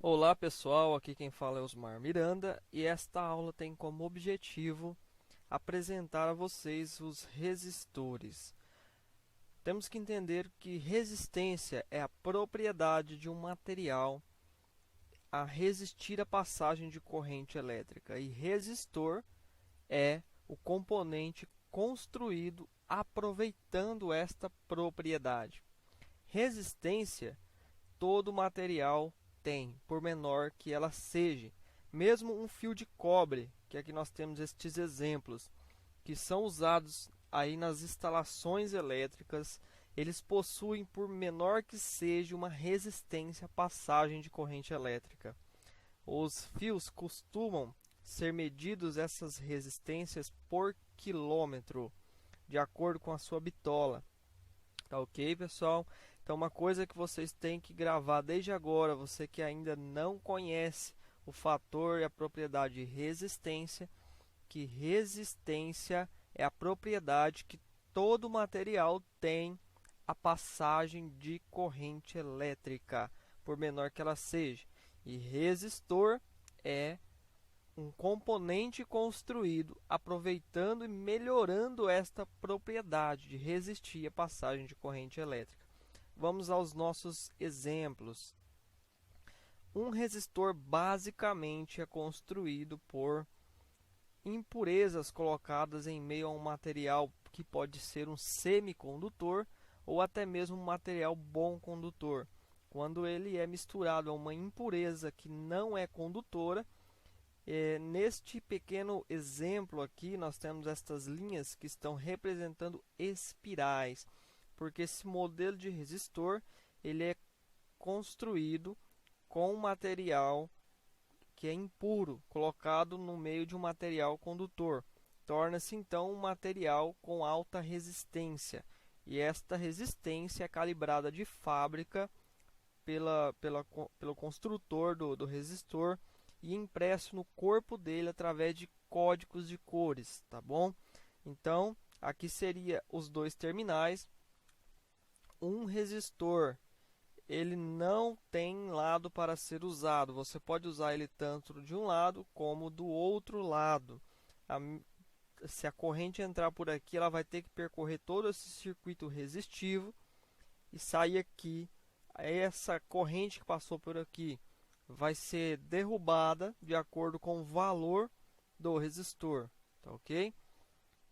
Olá pessoal, aqui quem fala é Osmar Miranda e esta aula tem como objetivo apresentar a vocês os resistores. Temos que entender que resistência é a propriedade de um material a resistir à passagem de corrente elétrica e resistor é o componente construído aproveitando esta propriedade. Resistência todo material tem, por menor que ela seja. Mesmo um fio de cobre, que aqui nós temos estes exemplos, que são usados aí nas instalações elétricas, eles possuem, por menor que seja, uma resistência à passagem de corrente elétrica. Os fios costumam ser medidos essas resistências por quilômetro, de acordo com a sua bitola. Tá ok, pessoal? Então, uma coisa que vocês têm que gravar desde agora, você que ainda não conhece o fator e a propriedade de resistência, que resistência é a propriedade que todo material tem a passagem de corrente elétrica, por menor que ela seja. E resistor é um componente construído aproveitando e melhorando esta propriedade de resistir à passagem de corrente elétrica. Vamos aos nossos exemplos. Um resistor basicamente é construído por impurezas colocadas em meio a um material que pode ser um semicondutor ou até mesmo um material bom condutor. Quando ele é misturado a uma impureza que não é condutora, neste pequeno exemplo aqui, nós temos estas linhas que estão representando espirais, porque esse modelo de resistor ele é construído com um material que é impuro, colocado no meio de um material condutor. Torna-se então um material com alta resistência, e esta resistência é calibrada de fábrica pelo construtor do resistor e impresso no corpo dele através de códigos de cores, tá bom? Então, aqui seria os dois terminais. Um resistor, ele não tem lado para ser usado. Você pode usar ele tanto de um lado como do outro lado. Se a corrente entrar por aqui, ela vai ter que percorrer todo esse circuito resistivo e sair aqui. Essa corrente que passou por aqui vai ser derrubada de acordo com o valor do resistor, tá ok?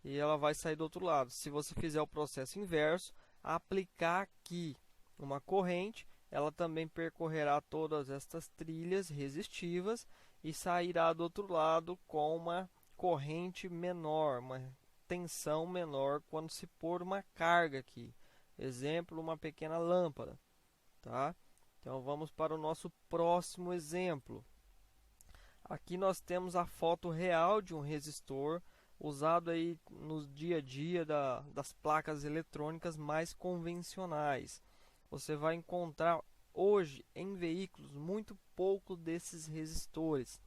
E ela vai sair do outro lado. Se você fizer o processo inverso, aplicar aqui uma corrente, ela também percorrerá todas estas trilhas resistivas e sairá do outro lado com uma corrente menor, uma tensão menor quando se pôr uma carga aqui. Exemplo, uma pequena lâmpada, tá? Então vamos para o nosso próximo exemplo. Aqui nós temos a foto real de um resistor usado aí no dia a dia das placas eletrônicas mais convencionais. Você vai encontrar hoje em veículos muito pouco desses resistores.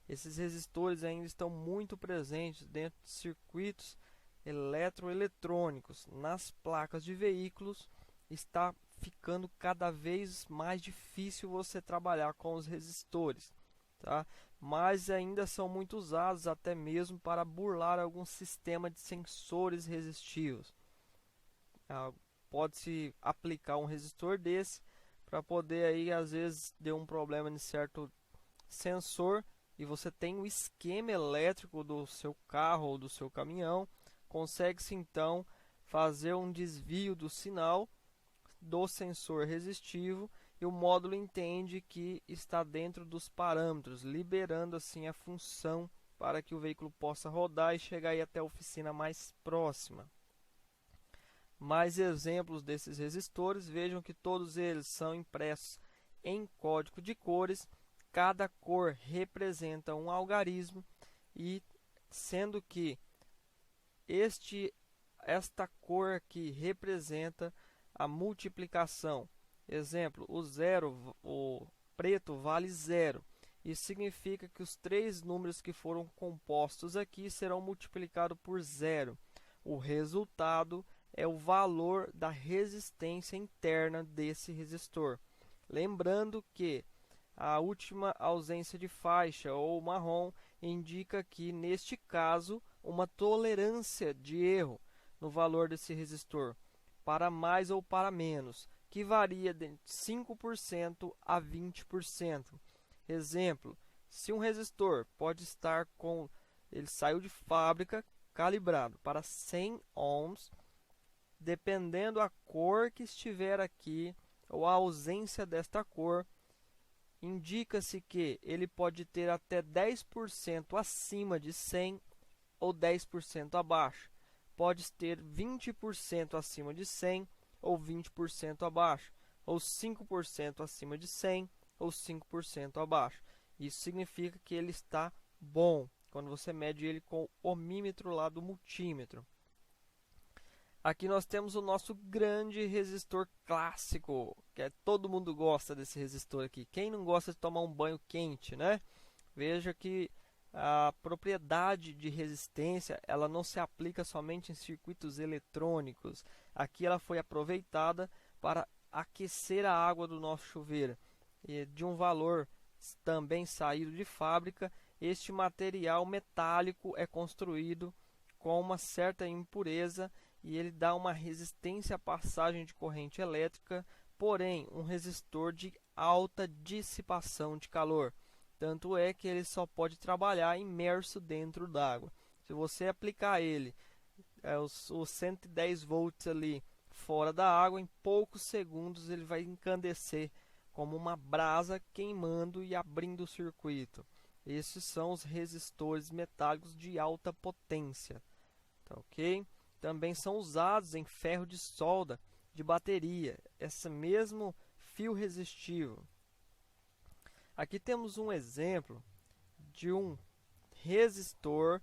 Esses resistores ainda estão muito presentes dentro de circuitos eletroeletrônicos. Nas placas de veículos está ficando cada vez mais difícil você trabalhar com os resistores, tá? Mas ainda são muito usados até mesmo para burlar algum sistema de sensores resistivos. Pode-se aplicar um resistor desse para poder aí às vezes deu um problema em certo sensor e você tem o esquema elétrico do seu carro ou do seu caminhão, consegue-se então fazer um desvio do sinal do sensor resistivo e o módulo entende que está dentro dos parâmetros, liberando assim a função para que o veículo possa rodar e chegar aí até a oficina mais próxima. Mais exemplos desses resistores, vejam que todos eles são impressos em código de cores, cada cor representa um algarismo e sendo que esta cor aqui representa a multiplicação. Exemplo, o preto vale 0. Isso significa que os três números que foram compostos aqui serão multiplicados por 0. O resultado é o valor da resistência interna desse resistor. Lembrando que A última ausência de faixa ou marrom indica que, neste caso, uma tolerância de erro no valor desse resistor, para mais ou para menos, que varia de 5% a 20%. Exemplo, se um resistor pode estar com, ele saiu de fábrica calibrado para 100 ohms, dependendo a cor que estiver aqui ou a ausência desta cor, indica-se que ele pode ter até 10% acima de 100 ou 10% abaixo. Pode ter 20% acima de 100 ou 20% abaixo, ou 5% acima de 100 ou 5% abaixo. Isso significa que ele está bom, quando você mede ele com o ohmímetro lá do multímetro. Aqui nós temos o nosso grande resistor clássico, que todo mundo gosta desse resistor aqui. Quem não gosta de tomar um banho quente, né? Veja que a propriedade de resistência, ela não se aplica somente em circuitos eletrônicos. Aqui ela foi aproveitada para aquecer a água do nosso chuveiro. E de um valor também saído de fábrica, este material metálico é construído com uma certa impureza e ele dá uma resistência à passagem de corrente elétrica, porém um resistor de alta dissipação de calor. Tanto é que ele só pode trabalhar imerso dentro d'água. Se você aplicar ele, os 110 volts ali fora da água, em poucos segundos ele vai encandecer como uma brasa, queimando e abrindo o circuito. Esses são os resistores metálicos de alta potência. Tá, ok? Também são usados em ferro de solda de bateria, esse mesmo fio resistivo. Aqui temos um exemplo de um resistor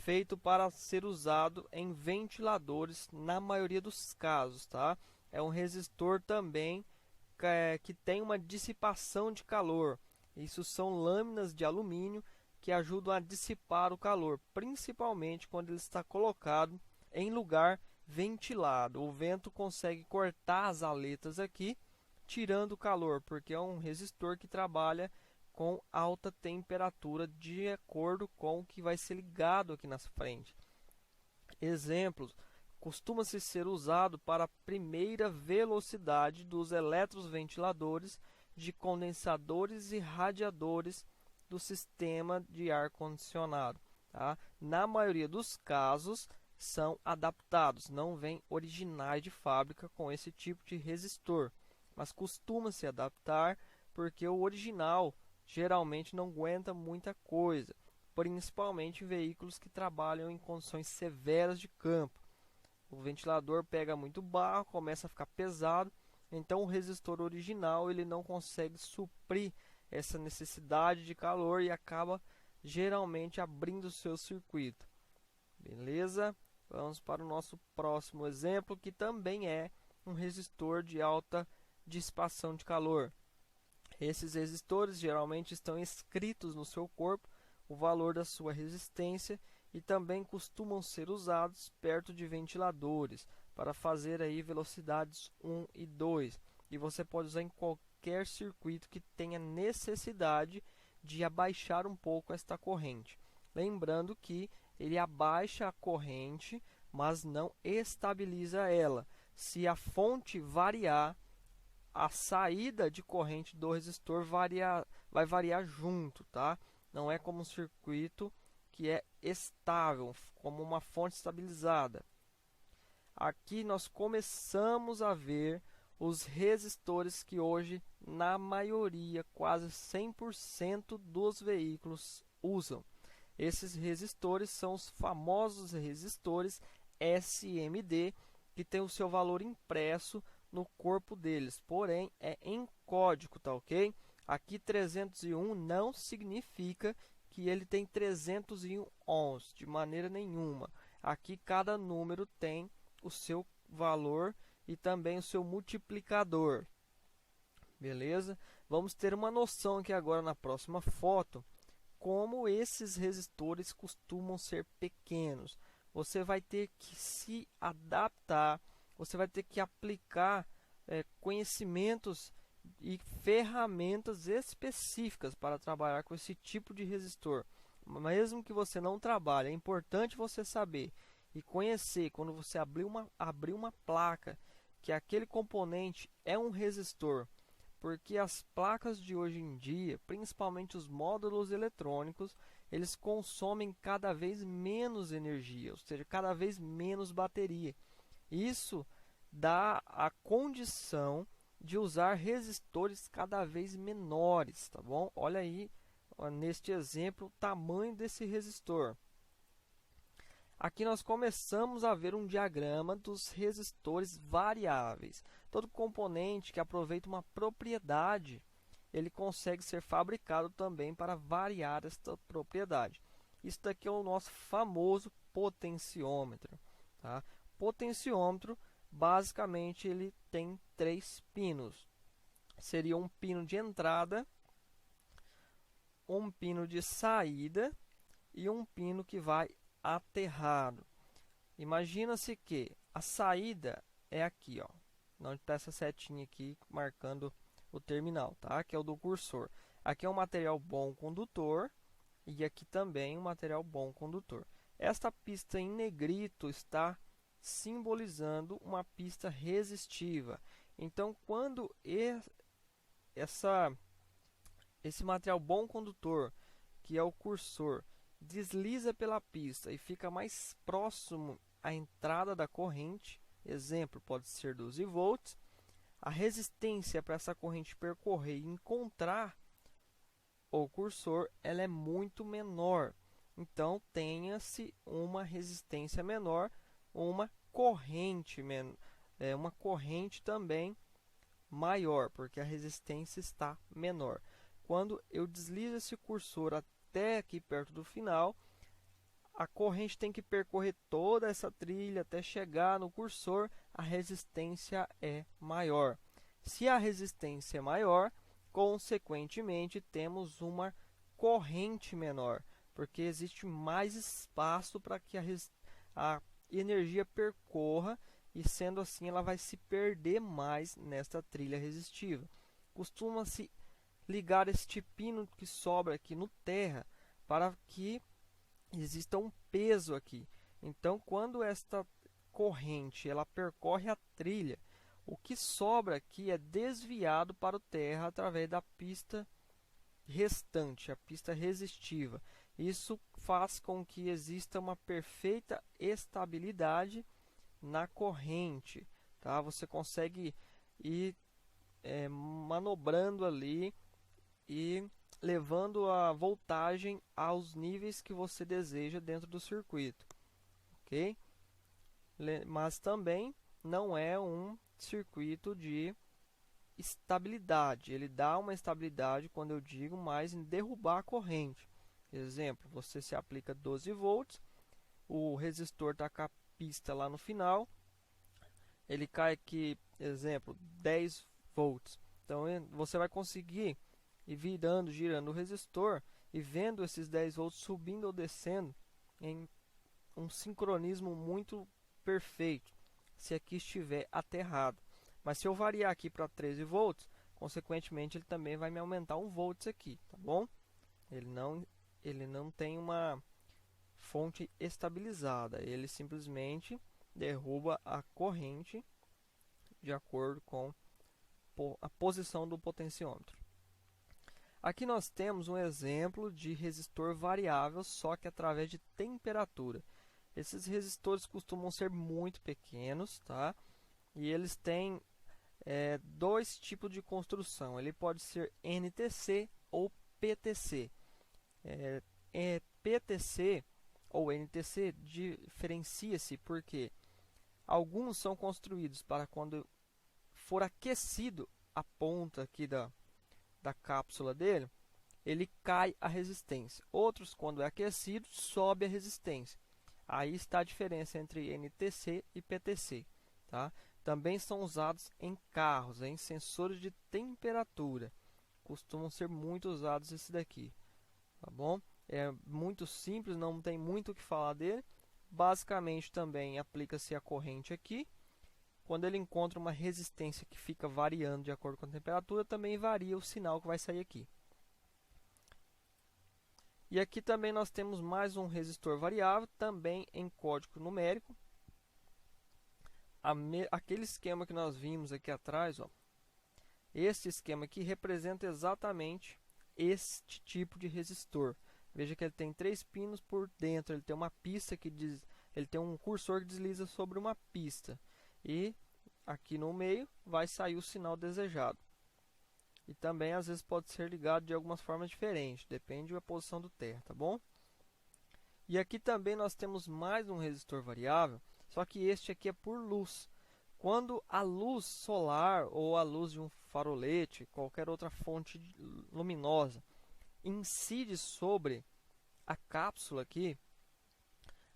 feito para ser usado em ventiladores na maioria dos casos, tá? É um resistor também que tem uma dissipação de calor. Isso são lâminas de alumínio que ajudam a dissipar o calor, principalmente quando ele está colocado em lugar ventilado. O vento consegue cortar as aletas aqui, tirando o calor, porque é um resistor que trabalha com alta temperatura de acordo com o que vai ser ligado aqui na frente. Exemplos: costuma-se ser usado para a primeira velocidade dos eletroventiladores de condensadores e radiadores do sistema de ar-condicionado. Tá? Na maioria dos casos, são adaptados, não vêm originais de fábrica com esse tipo de resistor, mas costuma-se adaptar porque o original geralmente não aguenta muita coisa, principalmente em veículos que trabalham em condições severas de campo. O ventilador pega muito barro, começa a ficar pesado, então o resistor original ele não consegue suprir essa necessidade de calor e acaba geralmente abrindo o seu circuito. Beleza? Vamos para o nosso próximo exemplo, que também é um resistor de alta dissipação de calor. Esses resistores geralmente estão escritos no seu corpo o valor da sua resistência e também costumam ser usados perto de ventiladores para fazer aí velocidades 1 e 2. E você pode usar em qualquer circuito que tenha necessidade de abaixar um pouco esta corrente. Lembrando que ele abaixa a corrente, mas não estabiliza ela. Se a fonte variar, a saída de corrente do resistor vai variar junto, tá? Não é como um circuito que é estável, como uma fonte estabilizada. Aqui nós começamos a ver os resistores que hoje, na maioria, quase 100% dos veículos usam. Esses resistores são os famosos resistores SMD, que tem o seu valor impresso no corpo deles, porém é em código, tá ok? Aqui 301 não significa que ele tem 301 ohms, de maneira nenhuma. Aqui cada número tem o seu valor e também o seu multiplicador. Beleza? Vamos ter uma noção aqui agora na próxima foto, como esses resistores costumam ser pequenos. Você vai ter que se adaptar, você vai ter que aplicar conhecimentos e ferramentas específicas para trabalhar com esse tipo de resistor. Mesmo que você não trabalhe, é importante você saber e conhecer quando você abrir uma placa que aquele componente é um resistor, porque as placas de hoje em dia, principalmente os módulos eletrônicos, eles consomem cada vez menos energia, ou seja, cada vez menos bateria. Isso dá a condição de usar resistores cada vez menores, tá bom? Olha aí, ó, neste exemplo, o tamanho desse resistor. Aqui nós começamos a ver um diagrama dos resistores variáveis. Todo componente que aproveita uma propriedade, ele consegue ser fabricado também para variar esta propriedade. Isso daqui é o nosso famoso potenciômetro, tá? Potenciômetro, basicamente, ele tem 3 pinos. Seria um pino de entrada, um pino de saída e um pino que vai aterrado. Imagina-se que a saída é aqui, ó, onde está essa setinha aqui marcando o terminal, tá? Que é o do cursor. Aqui é um material bom condutor e aqui também um material bom condutor. Esta pista em negrito está simbolizando uma pista resistiva. Então, quando esse material bom condutor, que é o cursor, desliza pela pista e fica mais próximo à entrada da corrente, exemplo, pode ser 12 volts, a resistência para essa corrente percorrer e encontrar o cursor, ela é muito menor. Então, tenha-se uma resistência menor, uma corrente também maior, porque a resistência está menor. Quando eu deslizo esse cursor até aqui perto do final, a corrente tem que percorrer toda essa trilha até chegar no cursor, a resistência é maior. Se a resistência é maior, consequentemente temos uma corrente menor, porque existe mais espaço para que a energia percorra, e sendo assim ela vai se perder mais nesta trilha resistiva. Costuma-se ligar este pino que sobra aqui no terra para que exista um peso aqui. Então, quando esta corrente ela percorre a trilha, o que sobra aqui é desviado para o terra através da pista restante, a pista resistiva. Isso faz com que exista uma perfeita estabilidade na corrente, tá? Você consegue ir manobrando ali e levando a voltagem aos níveis que você deseja dentro do circuito, ok? Mas também não é um circuito de estabilidade. Ele dá uma estabilidade, quando eu digo, mais em derrubar a corrente. Exemplo, você se aplica 12 volts, o resistor está com a pista lá no final, ele cai aqui, exemplo, 10 volts. Então você vai conseguir ir virando, girando o resistor e vendo esses 10 volts subindo ou descendo em um sincronismo muito perfeito, se aqui estiver aterrado. Mas se eu variar aqui para 13 volts, consequentemente ele também vai me aumentar 1 volts aqui, tá bom? Ele não tem uma fonte estabilizada, ele simplesmente derruba a corrente de acordo com a posição do potenciômetro. Aqui nós temos um exemplo de resistor variável, só que através de temperatura. Esses resistores costumam ser muito pequenos, tá? E eles têm dois tipos de construção. Ele pode ser NTC ou PTC. PTC ou NTC diferencia-se porque alguns são construídos para quando for aquecido a ponta aqui da cápsula dele, ele cai a resistência. Outros, quando é aquecido, sobe a resistência. Aí está a diferença entre NTC e PTC, tá? Também são usados em carros, em sensores de temperatura. Costumam ser muito usados esse daqui, tá bom? É muito simples, não tem muito o que falar dele. Basicamente também aplica-se a corrente aqui. quando ele encontra uma resistência que fica variando de acordo com a temperatura, também varia o sinal que vai sair aqui. E aqui também nós temos mais um resistor variável, também em código numérico. Aquele esquema que nós vimos aqui atrás, ó, este esquema aqui representa exatamente este tipo de resistor. Veja que ele tem 3 pinos por dentro, ele tem uma pista ele tem um cursor que desliza sobre uma pista. E aqui no meio vai sair o sinal desejado. E também às vezes pode ser ligado de algumas formas diferentes, depende da posição do terra, tá bom? E aqui também nós temos mais um resistor variável, só que este aqui é por luz. Quando a luz solar ou a luz de um farolete, qualquer outra fonte luminosa, incide sobre a cápsula aqui,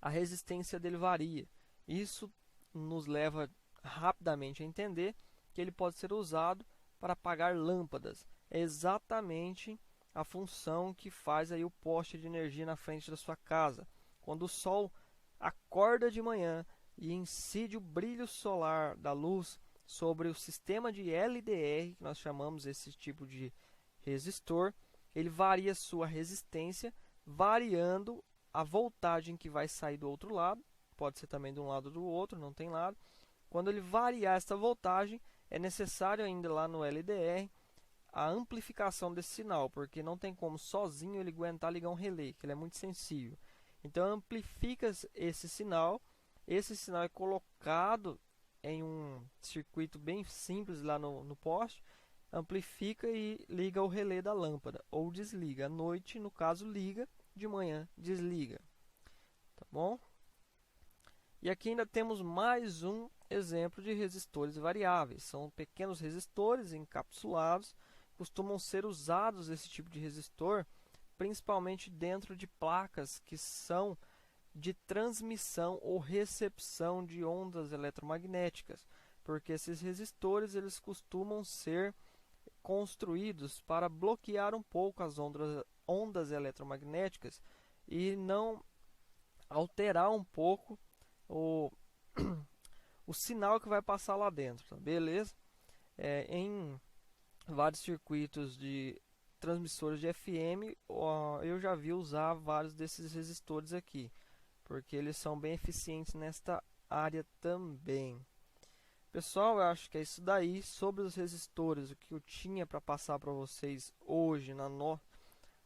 a resistência dele varia. Isso nos leva rapidamente a entender que ele pode ser usado para apagar lâmpadas. É exatamente a função que faz aí o poste de energia na frente da sua casa. Quando o sol acorda de manhã e incide o brilho solar da luz sobre o sistema de LDR, que nós chamamos esse tipo de resistor, ele varia sua resistência, variando a voltagem que vai sair do outro lado, pode ser também de um lado ou do outro, não tem lado. Quando ele variar esta voltagem, é necessário ainda lá no LDR a amplificação desse sinal, porque não tem como sozinho ele aguentar ligar um relé, que ele é muito sensível. Então amplifica esse sinal é colocado em um circuito bem simples lá no poste, amplifica e liga o relé da lâmpada, ou desliga. À noite, no caso, liga, de manhã desliga. Tá bom? E aqui ainda temos mais um exemplo de resistores variáveis. São pequenos resistores encapsulados, costumam ser usados esse tipo de resistor, principalmente dentro de placas que são de transmissão ou recepção de ondas eletromagnéticas, porque esses resistores eles costumam ser construídos para bloquear um pouco as ondas eletromagnéticas e não alterar um pouco o sinal que vai passar lá dentro, tá? Beleza? Em vários circuitos de transmissores de FM, eu já vi usar vários desses resistores aqui, porque eles são bem eficientes nesta área também. Pessoal, eu acho que é isso daí sobre os resistores, o que eu tinha para passar para vocês hoje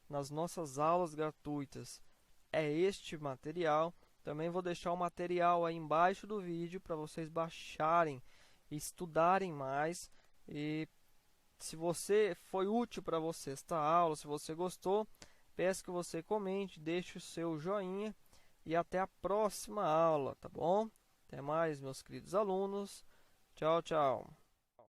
nas nossas aulas gratuitas. É este material. Também vou deixar o material aí embaixo do vídeo para vocês baixarem e estudarem mais. E se foi útil para você esta aula, se você gostou, peço que você comente, deixe o seu joinha e até a próxima aula, tá bom? Até mais, meus queridos alunos. Tchau, tchau.